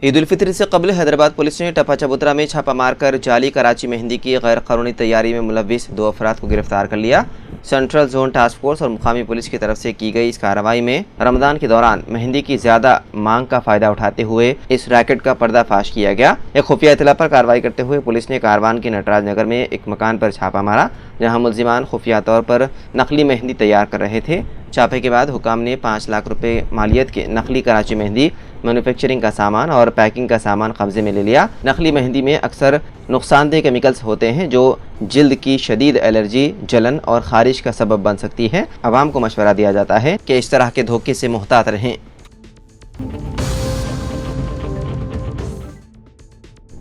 ईद उल फित्र से कबल हैदराबाद पुलिस ने टपा चबूतरा में छापा मारकर जाली कराची मेहंदी की गैर कानूनी तैयारी में मुलव्विस 2 अफराद को गिरफ्तार कर लिया। सेंट्रल जोन टास्क फोर्स और मुकामी पुलिस की तरफ से की गई इस कार्रवाई में रमजान के दौरान मेहंदी की ज्यादा मांग का फायदा उठाते हुए इस रैकेट का पर्दाफाश किया गया। एक खुफिया इतला पर कार्रवाई करते हुए पुलिस ने कारवान के नटराज नगर में एक मकान पर छापा मारा, जहां मुलजिमान खुफिया तौर पर नकली मेहंदी तैयार कर रहे थे। छापे के बाद हुकाम ने 5 लाख रुपए मालियत के नकली कराची मेहंदी, मैन्युफैक्चरिंग का सामान और पैकिंग का सामान कब्जे में ले लिया। नकली मेहंदी में अक्सर नुकसानदेह केमिकल्स होते हैं जो जिल्द की शदीद एलर्जी, जलन और खारिश का सबब बन सकती है। आवाम को मशवरा दिया जाता है कि इस तरह के धोखे से मुहतात रहें।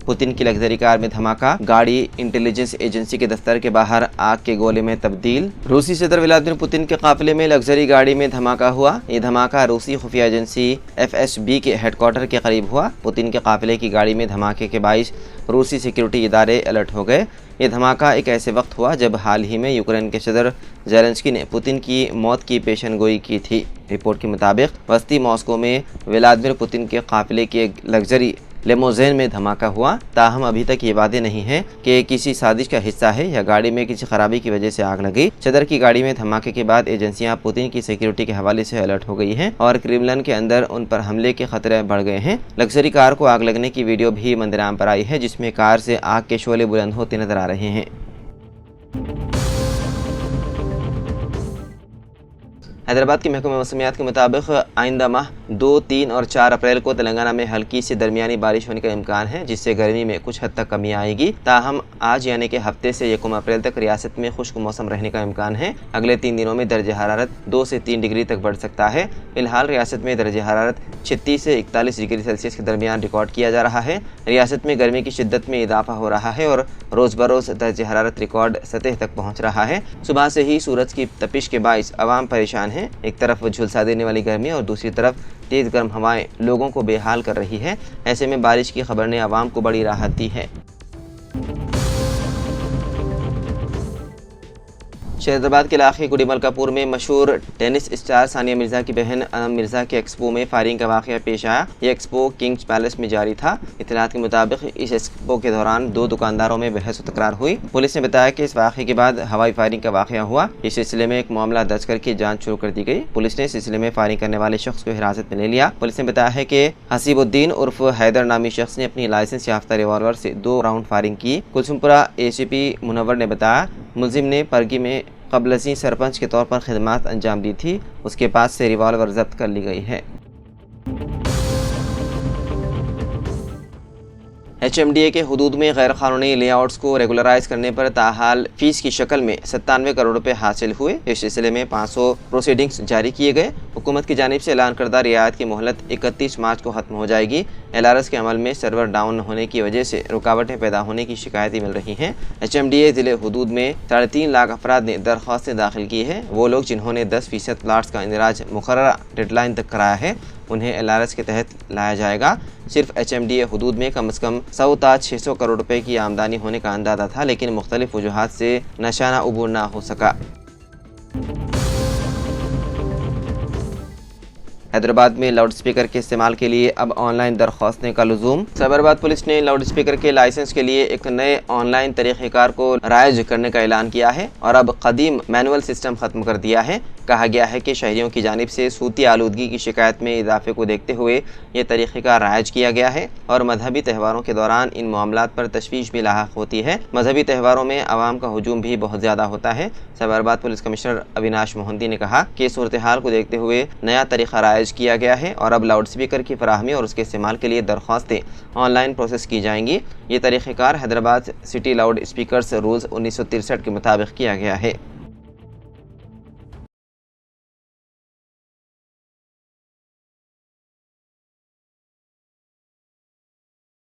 पुतिन की लग्जरी कार में धमाका, गाड़ी इंटेलिजेंस एजेंसी के दफ्तर के बाहर आग के गोले में तब्दील। रूसी सदर व्लादिमीर पुतिन के काफिले में लग्जरी गाड़ी में धमाका हुआ। ये धमाका रूसी खुफिया एजेंसी FSB के हेडक्वार्टर के करीब हुआ। पुतिन के काफिले की गाड़ी में धमाके के बाइस रूसी सिक्योरिटी इदारे अलर्ट हो गए। ये धमाका एक ऐसे वक्त हुआ जब हाल ही में यूक्रेन के सदर ज़ेलेंस्की ने पुतिन की मौत की पेशनगोई की थी। रिपोर्ट के मुताबिक वस्ती मॉस्को में व्लादिमीर पुतिन के काफिले की एक लग्जरी लेमोजेन में धमाका हुआ। ताहम अभी तक ये वादे नहीं है कि किसी साजिश का हिस्सा है या गाड़ी में किसी खराबी की वजह से आग लगी। सदर की गाड़ी में धमाके के बाद एजेंसियां पुतिन की सिक्योरिटी के हवाले से अलर्ट हो गई हैं और क्रेमलिन के अंदर उन पर हमले के खतरे बढ़ गए हैं। लग्जरी कार को आग लगने की वीडियो भी मंजराम पर आई है, जिसमें कार से आग के शोले बुलंद होते नजर आ रहे हैं। हैदराबाद के महकमे मौसमियात के मुताबिक आइंदा माह 2, 3 और 4 अप्रैल को तेलंगाना में हल्की से दरमियानी बारिश होने का इम्कान है, जिससे गर्मी में कुछ हद तक कमी आएगी। ताहम आज यानी कि हफ्ते से 1 अप्रैल तक रियासत में खुश्क मौसम रहने का इम्कान है। अगले 3 दिनों में दर्ज हरारत 2 से 3 डिग्री तक बढ़ सकता है। फिलहाल रियासत में दर्ज हरारत 36 से 41 डिग्री सेल्सियस के दरमियान रिकॉर्ड किया जा रहा है। रियासत में गर्मी की शिद्दत में इजाफा हो रहा है और रोज़ बरोज़ दर्ज हरारत रिकॉर्ड सतह तक पहुँच रहा है। सुबह से ही सूरज की तपिश के बाइस अवाम परेशान है। एक तरफ झुलसा देने वाली गर्मी और दूसरी तरफ तेज़ गर्म हवाएं लोगों को बेहाल कर रही है। ऐसे में बारिश की खबर ने आवाम को बड़ी राहत दी है। शहजाबाद के इलाके गुडी मलकापुर में मशहूर टेनिस स्टार सानिया मिर्जा की बहन अनम मिर्जा के एक्सपो में फायरिंग का वाक़या पेश आया। ये एक्सपो किंग्स पैलेस में जारी था। इत्तलात के मुताबिक इस एक्सपो के दौरान 2 दुकानदारों में बहस व तकरार हुई। पुलिस ने बताया कि इस वाक़े के बाद हवाई फायरिंग का वाक़या हुआ। इस सिलसिले में एक मामला दर्ज करके जाँच शुरू कर दी गई। पुलिस ने इस सिलसिले में फायरिंग करने वाले शख्स को हिरासत में ले लिया। पुलिस ने बताया है कि हसीबुद्दीन उर्फ हैदर नामी शख्स ने अपनी लाइसेंस याफ्ता रिवॉल्वर से 2 राउंड फायरिंग की। कुलसुमपुरा ACP मुनव्वर ने बताया मुलजिम ने परगी में कबलसी सरपंच के तौर पर खिदमत अंजाम दी थी। उसके पास से रिवॉल्वर जब्त कर ली गई है। HMDA के हुदूद में गैर कानूनी लेआउट्स को रेगुलराइज करने पर ताहाल फीस की शक्ल में 97 करोड़ रुपए हासिल हुए। इस सिलसिले में 500 प्रोसीडिंग्स जारी किए गए। हुकूमत की जानिब से ऐलान करदा रियायत की मोहलत 31 मार्च को ख़त्म हो जाएगी। LRS के अमल में सर्वर डाउन होने की वजह से रुकावटें पैदा होने की शिकायतें मिल रही हैं। HMDA ज़िले हुदूद में 3.5 लाख अफराद ने दरख्वास्तें दाखिल की है। वो लोग जिन्होंने 10% प्लाट्स का इंदराज मुकर्ररा डेडलाइन तक कराया है, उन्हें LRS के तहत लाया जाएगा। सिर्फ HMDA हुदूद में कम से कम 100 ता 600 करोड़ रुपए की आमदनी होने का अंदाज़ा था, लेकिन मुख्तलिफ वजूहात से निशाना अबूर ना हो सका। हैदराबाद में लाउड स्पीकर के इस्तेमाल के लिए अब ऑनलाइन दरख्वास्तें का लुज़ूम। साइबराबाद पुलिस ने लाउड स्पीकर के लाइसेंस के लिए एक नए ऑनलाइन तरीक़ेकार को राइज करने का ऐलान किया है और अब कदीम मैनुअल सिस्टम ख़त्म कर दिया है। कहा गया है कि शहरियों की जानिब से सूती आलूदगी की शिकायत में इजाफे को देखते हुए ये तरीक़ेकार राइज किया गया है और मजहबी त्यौहारों के दौरान इन मामलात पर तशवीश भी लाहक होती है। मजहबी त्यौहारों में आवाम का हुजूम भी बहुत ज़्यादा होता है। साइबराबाद पुलिस कमिश्नर अविनाश मोहंती ने कहा कि सूरत हाल को देखते हुए नया तरीक़ा राइज किया गया है और अब लाउड स्पीकर की फराहमी और उसके इस्तेमाल के लिए दरख्वास्तें ऑनलाइन प्रोसेस की जाएंगी। ये तरीक़ेकार Hyderabad city loud speakers rules 1963 के मुताबिक किया गया है।